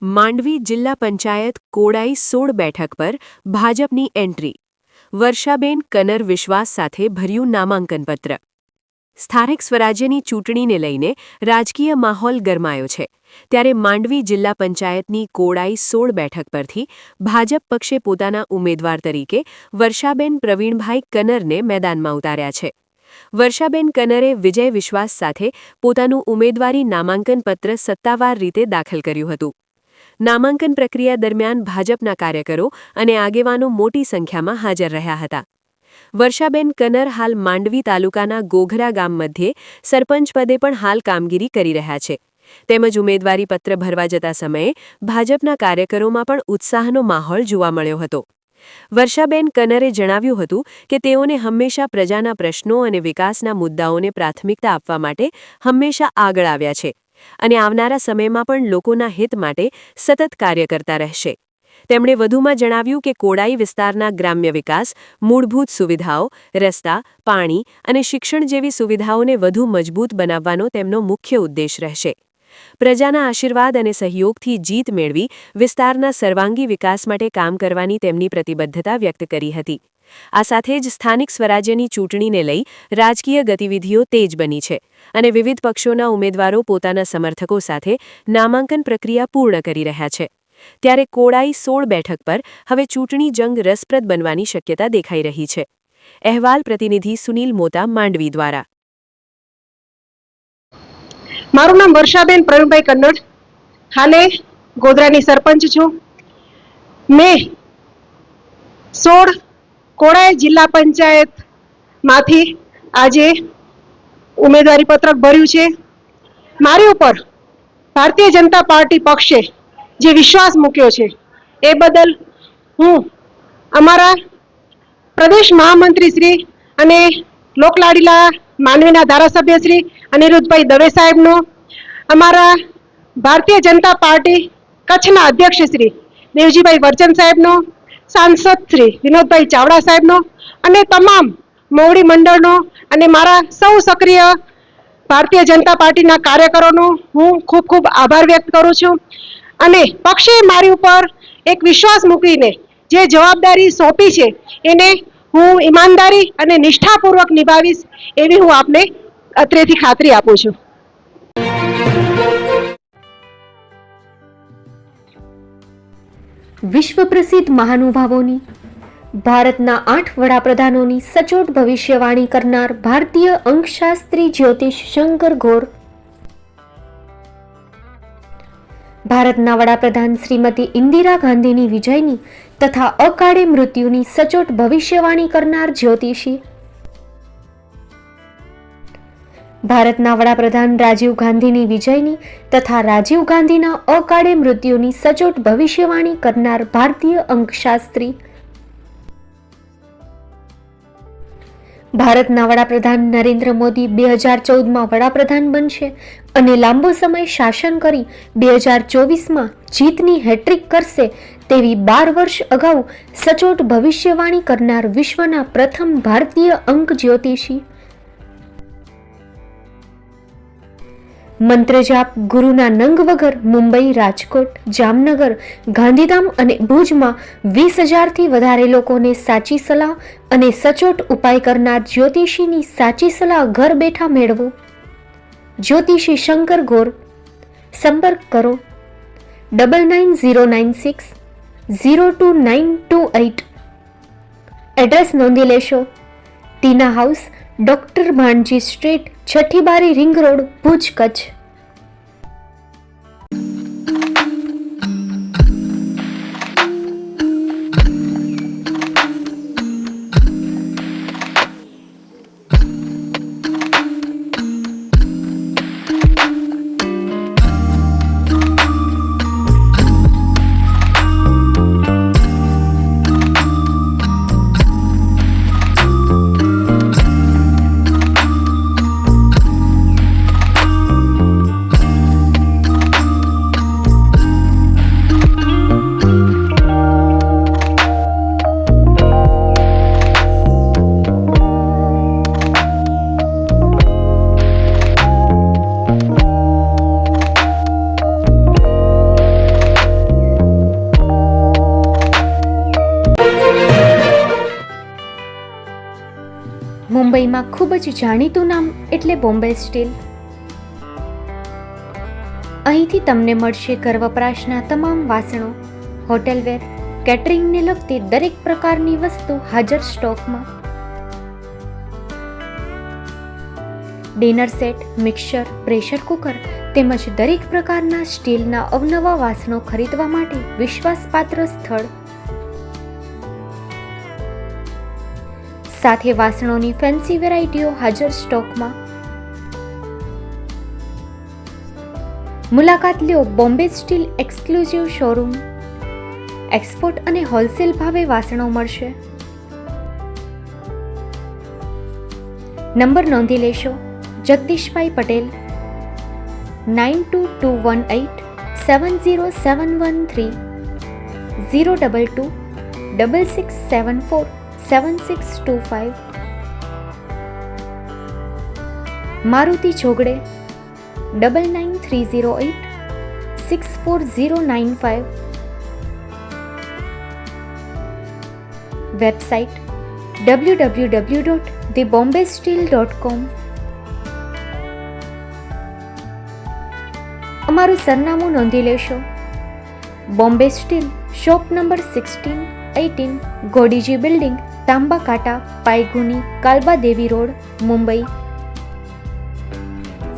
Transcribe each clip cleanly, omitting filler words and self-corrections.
માંડવી જિલ્લા પંચાયત કોડાઈ 16 બેઠક પર ભાજપની એન્ટ્રી. વર્ષાબેન કનર વિશ્વાસ સાથે ભર્યું નામાંકનપત્ર. સ્થાનિક સ્વરાજ્યની ચૂંટણીને લઈને રાજકીય માહોલ ગરમાયો છે. ત્યારે માંડવી જિલ્લા પંચાયતની કોડાઈ 16 બેઠક પરથી ભાજપ પક્ષે પોતાના ઉમેદવાર તરીકે વર્ષાબેન પ્રવીણભાઈ કનરને મેદાનમાં ઉતાર્યા છે. વર્ષાબેન કનરે વિજય વિશ્વાસ સાથે પોતાનું ઉમેદવારી નામાંકનપત્ર સત્તાવાર રીતે દાખલ કર્યું હતું. નામાંકન પ્રક્રિયા દરમિયાન ભાજપના કાર્યકરો અને આગેવાનો મોટી સંખ્યામાં હાજર રહ્યા હતા. વર્ષાબેન કનર હાલ માંડવી તાલુકાના ગોઘરા ગામ મધ્યે સરપંચ પદે પણ હાલ કામગીરી કરી રહ્યા છે. તેમજ ઉમેદવારી પત્ર ભરવા જતા સમયે ભાજપના કાર્યકરોમાં પણ ઉત્સાહનો માહોલ જોવા મળ્યો હતો. વર્ષાબેન કનરે જણાવ્યું હતું કે તેઓને હંમેશા પ્રજાના પ્રશ્નો અને વિકાસના મુદ્દાઓને પ્રાથમિકતા આપવા માટે હંમેશા આગળ આવ્યા છે અને આવનારા સમયમાં પણ લોકોના હિત માટે સતત કાર્ય કરતા રહેશે. તેમણે વધુમાં જણાવ્યું કે કોડાઈ વિસ્તારના ગ્રામ્ય વિકાસ, મૂળભૂત સુવિધાઓ, રસ્તા, પાણી અને શિક્ષણ જેવી સુવિધાઓને વધુ મજબૂત બનાવવાનો તેમનો મુખ્ય ઉદ્દેશ રહેશે. પ્રજાના આશીર્વાદ અને સહયોગથી જીત મેળવી વિસ્તારના સર્વાંગી વિકાસ માટે કામ કરવાની તેમની પ્રતિબદ્ધતા વ્યક્ત કરી હતી. આ સાથે જ સ્થાનિક સ્વરાજ્યની ચૂંટણીને લઈ રાજકીય ગતિવિધિઓ તેજ બની છે અને વિવિધ પક્ષોના ઉમેદવારો પોતાના સમર્થકો સાથે નામાંકન પ્રક્રિયા પૂર્ણ કરી રહ્યા છે. ત્યારે કોડાઈ 16 બેઠક પર હવે ચૂંટણી જંગ રસપ્રદ બનવાની શક્યતા દેખાઈ રહી છે. અહેવાલ પ્રતિનિધિ સુનિલ મોતા, માંડવી દ્વારા. મારું નામ વર્ષાબેન પ્રવીણભાઈ કન્નડ. હાલે ગોધરાની સરપંચ છું. મેં 16 કોડાઈ જિલ્લા પંચાયત માંથી આજે ઉમેદવારી પત્રક ભર્યું છે. મારી ઉપર ભારતીય જનતા પાર્ટી પક્ષે જે વિશ્વાસ મૂક્યો છે એ બદલ હું અમારા પ્રદેશ મહામંત્રી શ્રી અને લોકલાડીલા માંડવીના ધારાસભ્ય શ્રી અનિરુદ્ધભાઈ દવે સાહેબનો, અમારા ભારતીય જનતા પાર્ટી કચ્છના અધ્યક્ષ શ્રી દેવજીભાઈ વરચંદ સાહેબનો, સાંસદ શ્રી વિનોદભાઈ ચાવડા સાહેબનો અને તમામ મોવડી મંડળનો અને મારા સૌ સક્રિય ભારતીય જનતા પાર્ટીના કાર્યકરોનો હું ખૂબ ખૂબ આભાર વ્યક્ત કરું છું. અને પક્ષે મારી ઉપર એક વિશ્વાસ મૂકીને જે જવાબદારી સોંપી છે એને હું ઈમાનદારી અને નિષ્ઠાપૂર્વક નિભાવીશ એવી હું આપને અત્રેથી ખાતરી આપું છું. વિશ્વ પ્રસિદ્ધ મહાનુભાવોની, ભારતના 8 વડાપ્રધાનોની સચોટ ભવિષ્યવાણી કરનાર ભારતીય અંકશાસ્ત્રી જ્યોતિષ શંકર ઘોર, ભારતના વડાપ્રધાન શ્રીમતી ઇન્દિરા ગાંધીની વિજયની તથા અકાળે મૃત્યુની સચોટ ભવિષ્યવાણી કરનાર જ્યોતિષી, ભારતના વડાપ્રધાન રાજીવ ગાંધીની વિજયની તથા રાજીવ ગાંધીના અકાળે મૃત્યુની સચોટ ભવિષ્યવાણી કરનાર ભારતીય અંકશાસ્ત્રી, ભારતના વડાપ્રધાન નરેન્દ્ર મોદી 2014માં વડાપ્રધાન બનશે અને લાંબો સમય શાસન કરી 2024માં જીતની હેટ્રિક કરશે તેવી 12 વર્ષ અગાઉ સચોટ ભવિષ્યવાણી કરનાર વિશ્વના પ્રથમ ભારતીય અંક જ્યોતિષી, મંત્રજાપ ગુરુના નંગ વગર મુંબઈ, રાજકોટ, જામનગર, ગાંધીધામ અને ભુજમાં 20,000થી વધારે લોકોને સાચી સલાહ અને સચોટ ઉપાય કરનાર જ્યોતિષીની સાચી સલાહ ઘર બેઠા મેળવો. જ્યોતિષી શંકર ઘોર. સંપર્ક કરો 9909602928. એડ્રેસ નોંધી લેશો. ટીના હાઉસ, ડોક્ટર ભાણજી સ્ટ્રીટ, છઠ્ઠી બારી, રિંગ રોડ, ભુજ, કચ્છ. મુંબઈમાં ખૂબ જ જાણીતું નામ એટલે બોમ્બે સ્ટીલ. અહીંથી તમને મળશે ઘર વપરાશના તમામ વાસણો, હોટેલવેર, કેટરિંગને લગતી દરેક પ્રકારની વસ્તુ હાજર સ્ટોકમાં. Dinner set, mixer, pressure cooker તેમજ દરેક પ્રકારના સ્ટીલના અવનવા વાસણો ખરીદવા માટે વિશ્વાસપાત્ર સ્થળ. સાથે વાસણોની ફેન્સી વેરાયટીઓ હાજર સ્ટોકમાં. મુલાકાત લ્યો Bombay steel exclusive showroom. Export અને હોલસેલ ભાવે વાસણો મળશે. નંબર નોંધી લેશો. જગદીશભાઈ પટેલ, 9221870713, 022 6674 7625. મારુતિ જોગડે, 99308 64095. Website www.thebombasteel.com. અમારું સરનામું નોંધી લેશો. Bombay steel, shop number 16-18, Godiji building, Tamba Kanta, Pydhonie, Kalbadevi road, Mumbai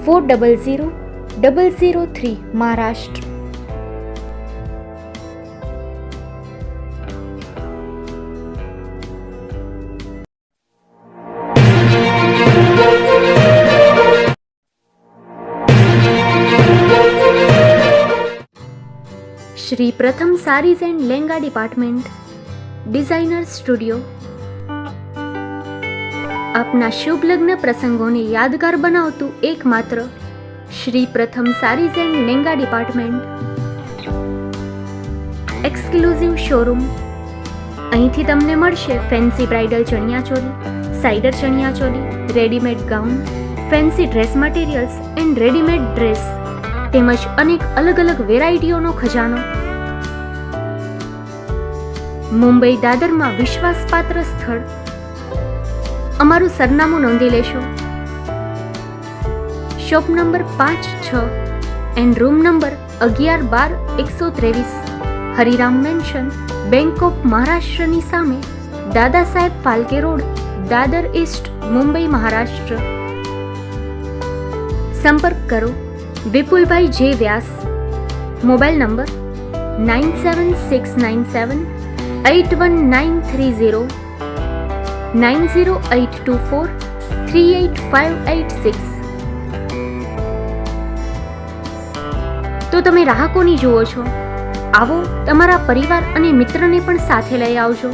400003, Maharashtra. Shri Pratham sarees and langa department, designer studio. આપના શુભ લગ્ન પ્રસંગોને યાદગાર બનાવતું એકમાત્ર Shri Pratham sarees and langa department, exclusive showroom. અહીંથી તમને મળશે fancy bridal chaniya choli, cider chaniya choli, readymade gown, fancy dress materials and readymade dress તેમજ અનેક અલગ અલગ વેરાયટીઓનો ખજાનો. મુંબઈ દાદરમાં વિશ્વાસપાત્ર સ્થળ. અમારું સરનામું નોંધી લેશો. Shop number 5-6 and room number 11-12-123, Hariram mansion, bank of મહારાષ્ટ્રની સામે, દાદા સાહેબ ફાલ્કે રોડ, દાદર ઈસ્ટ, મુંબઈ, મહારાષ્ટ્ર. સંપર્ક કરો વિપુલભાઈ જે વ્યાસ. Mobile number 9769781930, 9082438586. તો તમે રાહ કોની જુઓ છો? આવો, તમારા પરિવાર અને મિત્રને પણ સાથે લઈ આવજો.